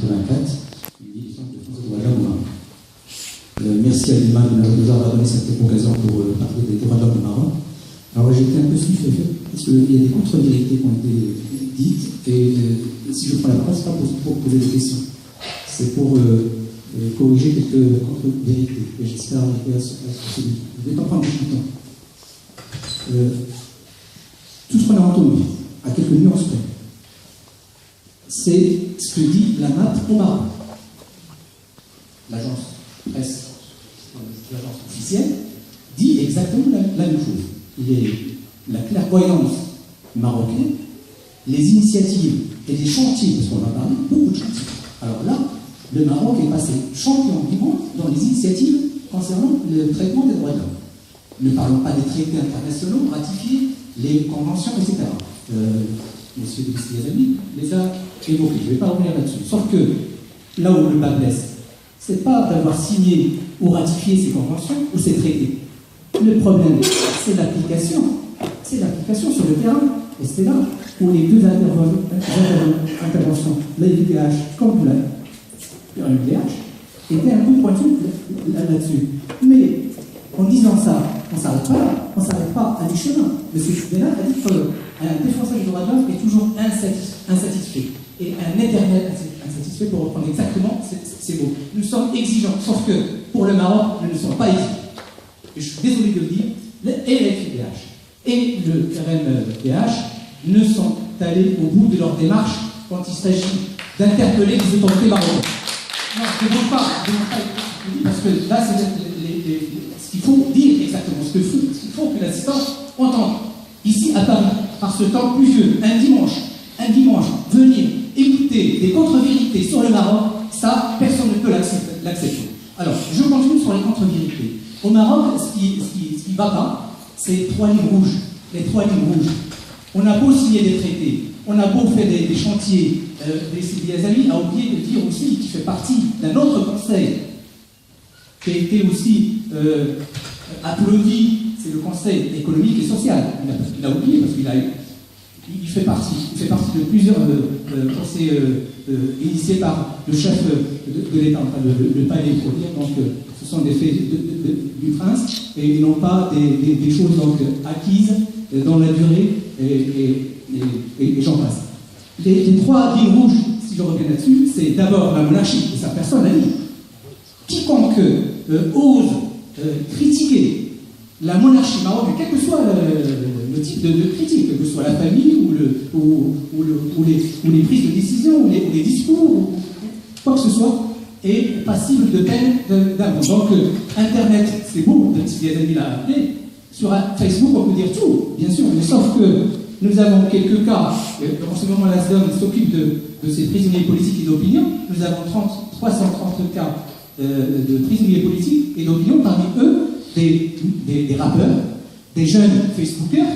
1984, une militante de France de droits de l'homme au Maroc. Merci à Lima de nous avoir donné cette occasion pour parler des droits de l'homme au Maroc. Alors j'ai été un peu stupéfait parce qu'il y a des contre-vérités qui ont été dites et si je prends la parole, ce n'est pas pour poser des questions, c'est pour corriger quelques contre-vérités et j'espère arriver à ce but. Je ne vais pas prendre beaucoup de temps. Tout ce qu'on a entendu, à quelques nuances près, c'est ce que dit la MAT au Maroc. L'agence presse, l'agence officielle, dit exactement la même chose. Il est la clairvoyance marocaine, les initiatives et les chantiers, parce qu'on en parle, beaucoup de chantiers. Alors là, le Maroc est passé champion du monde dans les initiatives concernant le traitement des droits de l'homme. Ne parlons pas des traités internationaux ratifiés, les conventions, etc. Monsieur Debissi-Yazami les a évoqués. Je ne vais pas revenir là-dessus. Sauf que là où le bas blesse, ce n'est pas d'avoir signé ou ratifié ces conventions ou ces traités. Le problème, c'est l'application. C'est l'application sur le terrain. Et c'est là où les deux interventions, l'IDH comme l'UDH, étaient un peu pointues là-dessus. Mais en disant ça, on ne s'arrête pas à mi-chemin. M. Benat a dit qu'un défenseur des droits de l'homme est toujours insatisfait. Et un éternel insatisfait, pour reprendre exactement ces mots. Nous sommes exigeants, sauf que pour le Maroc, nous ne sommes pas exigeants. Et je suis désolé de le dire, et l'FIDH et le RMDH ne sont allés au bout de leur démarche quand il s'agit d'interpeller les autorités marocaines. Non, je ne demande pas, parce que là, c'est ce qu'il faut dire exactement, ce qu'il faut que l'assistance entende. Ici, à Paris, par ce temps pluvieux, un dimanche, venir écouter des contre-vérités sur le Maroc, ça, personne ne peut l'accepter. Alors, je continue sur les contre-vérités. Au Maroc, ce qui va pas, c'est les 3 lignes rouges. Les 3 lignes rouges. On a beau signer des traités, on a beau faire des chantiers. Yazami a oublié de dire aussi qu'il fait partie d'un autre conseil qui a été aussi applaudi, c'est le Conseil économique et social. Il a oublié parce qu'il fait partie de plusieurs conseils initiés par le chef de l'État, enfin le palais pour dire, donc ce sont des faits du prince et non pas des choses donc acquises dans la durée et j'en passe. Les 3 lignes rouges, si je reviens là-dessus, c'est d'abord la monarchie, et sa personne a dit. Quiconque ose critiquer la monarchie marocaine, quel que soit le type de critique, que ce soit la famille ou les prises de décision, ou les discours, ou quoi que ce soit, est passible de peine d'amende. Donc, Internet, c'est beau, si Yazami l'a appelé, sur Facebook, on peut dire tout, bien sûr, mais sauf que nous avons quelques cas, en ce moment, la ZON s'occupe de ces prisonniers politiques et d'opinion, nous avons 330 cas de prisonniers politiques et d'opinion, parmi eux, des rappeurs, des jeunes Facebookers,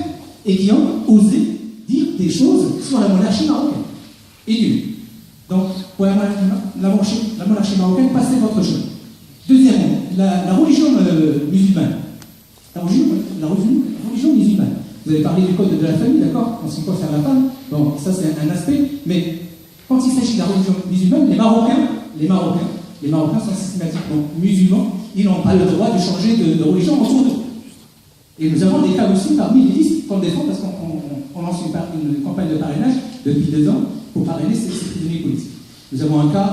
et qui ont osé dire des choses sur la monarchie marocaine. Et nul. Donc, pour la monarchie marocaine, passez votre chemin. Deuxièmement, la religion musulmane. La religion musulmane. Vous avez parlé du code de la famille, d'accord, en ce qui concerne la femme. Bon, ça c'est un aspect, mais quand il s'agit de la religion musulmane, les Marocains sont systématiquement musulmans, ils n'ont pas le droit de changer de religion autour d'eux. Et nous avons des cas aussi parmi les listes qu'on défend parce qu'on lance une campagne de parrainage depuis 2 ans pour parrainer ces prisonniers politiques. Nous avons un cas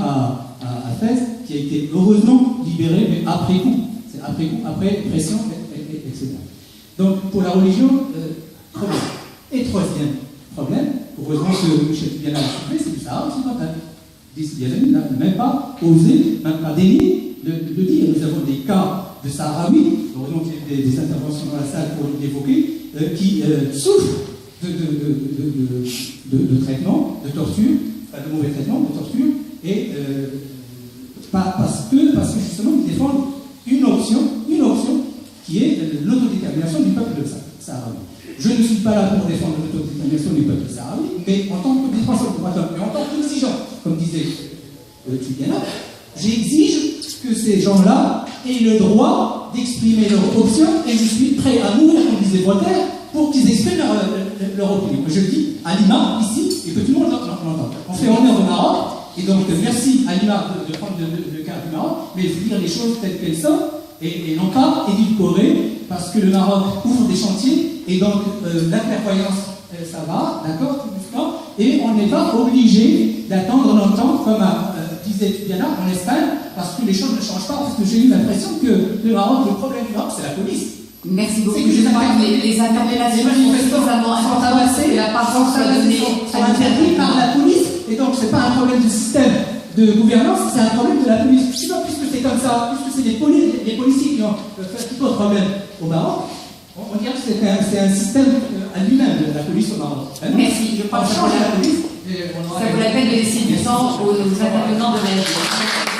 à Fès qui a été heureusement libéré, mais après coup. C'est après coup, après pression, etc. Donc, pour la religion, problème. Et troisième problème, heureusement que Michel Biana l'a soufflé, c'est du Sahara occidental. Yazami n'a même pas osé, même pas dénié de dire. Nous avons des cas de Sahraouis, heureusement qu'il y a des interventions dans la salle pour l'évoquer, qui souffrent de traitement, de torture, pas de mauvais traitement, de torture, et parce que justement ils défendent une option qui est l'autodétermination du peuple de Sahraoui. Je ne suis pas là pour défendre l'autodétermination du peuple sahraoui, mais en tant que défenseur des droits de l'homme et en tant qu'exigeant, comme disait Tubiana, j'exige que ces gens-là aient le droit d'exprimer leur option et je suis prêt à mourir, comme disait Voltaire, pour qu'ils expriment leur opinion. Je le dis à Lima, ici, et que tout le monde l'entende. On fait honneur au Maroc, Et donc, merci à l'imam de prendre le cas du Maroc, mais de dire les choses telles qu'elles sont, et non pas édulcorer, parce que le Maroc ouvre des chantiers, et donc la clairvoyance, ça va, d'accord, tout doucement, et on n'est pas obligé d'attendre longtemps, comme disait Diana, en Espagne, parce que les choses ne changent pas, parce que j'ai eu l'impression que le Maroc, le problème du Maroc, c'est la police. Merci beaucoup. C'est que Je crois que les interpellations sont suffisamment importantes et la parole soit donnée sont interdits par la police, et donc c'est pas un problème de système de gouvernance, c'est un problème de la police. Sinon, puisque c'est comme ça, puisque c'est les policiers qui ont fait tout autre problème au Maroc, on dirait que c'est un système à lui-même de la police au Maroc. Merci, je crois que ça vaut la peine de laisser du temps aux intervenants de réagir.